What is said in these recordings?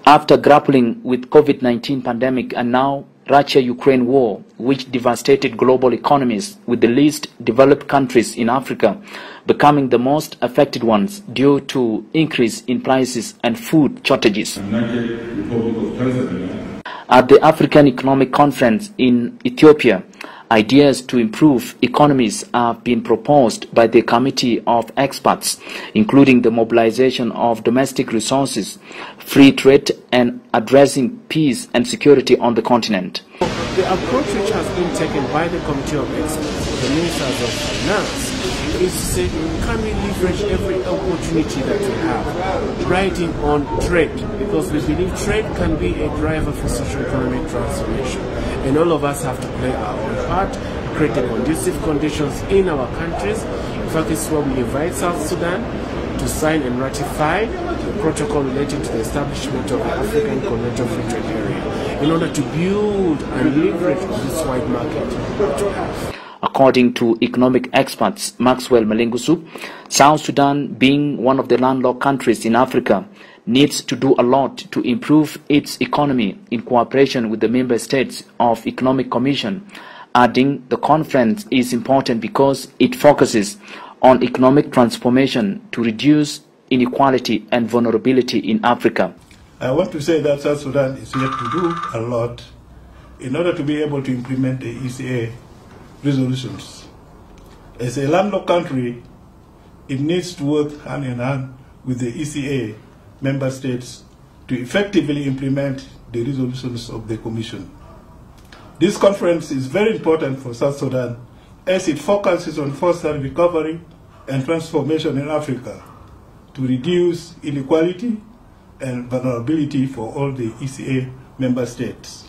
After grappling with COVID-19 pandemic and now Russia-Ukraine war, which devastated global economies, with the least developed countries in Africa becoming the most affected ones due to increase in prices and food shortages. At the African Economic Conference in Ethiopia, ideas to improve economies have been proposed by the committee of experts, including the mobilization of domestic resources, free trade, and addressing peace and security on the continent. The approach which has been taken by the committee of experts, the ministers of finance, is to say, can we leverage every opportunity that we have, riding on trade, because we believe trade can be a driver for socio-economic transformation. And all of us have to play our own part, create the conducive conditions in our countries. In fact, this is why we invite South Sudan to sign and ratify the protocol relating to the establishment of the African Continental Free Trade Area in order to build and leverage on this wide market that we have. According to economic experts Maxwell Malengusu, South Sudan, being one of the landlocked countries in Africa, needs to do a lot to improve its economy in cooperation with the member states of Economic Commission, adding the conference is important because it focuses on economic transformation to reduce inequality and vulnerability in Africa. I want to say that South Sudan is yet to do a lot in order to be able to implement the ECA resolutions. As a landlocked country, it needs to work hand in hand with the ECA member states to effectively implement the resolutions of the Commission. This conference is very important for South Sudan as it focuses on fostering recovery and transformation in Africa to reduce inequality and vulnerability for all the ECA member states.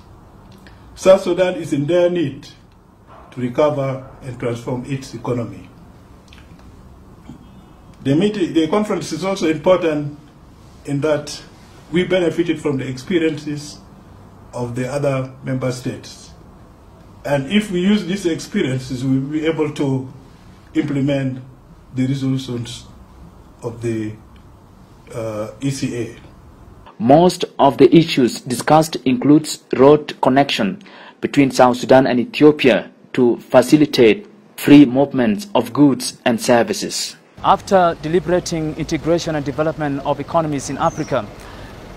South Sudan is in dire need to recover and transform its economy. The conference is also important in that we benefited from the experiences of the other member states. And if we use these experiences, we will be able to implement the resolutions of the ECA. Most of the issues discussed includes road connection between South Sudan and Ethiopia to facilitate free movements of goods and services. After deliberating integration and development of economies in Africa,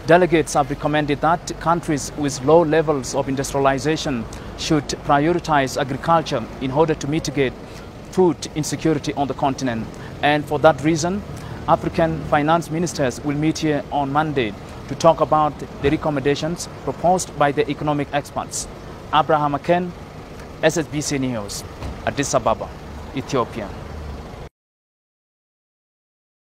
delegates have recommended that countries with low levels of industrialization should prioritize agriculture in order to mitigate food insecurity on the continent. And for that reason, African finance ministers will meet here on Monday to talk about the recommendations proposed by the economic experts. Abraham Aken, SSBC News, Addis Ababa, Ethiopia.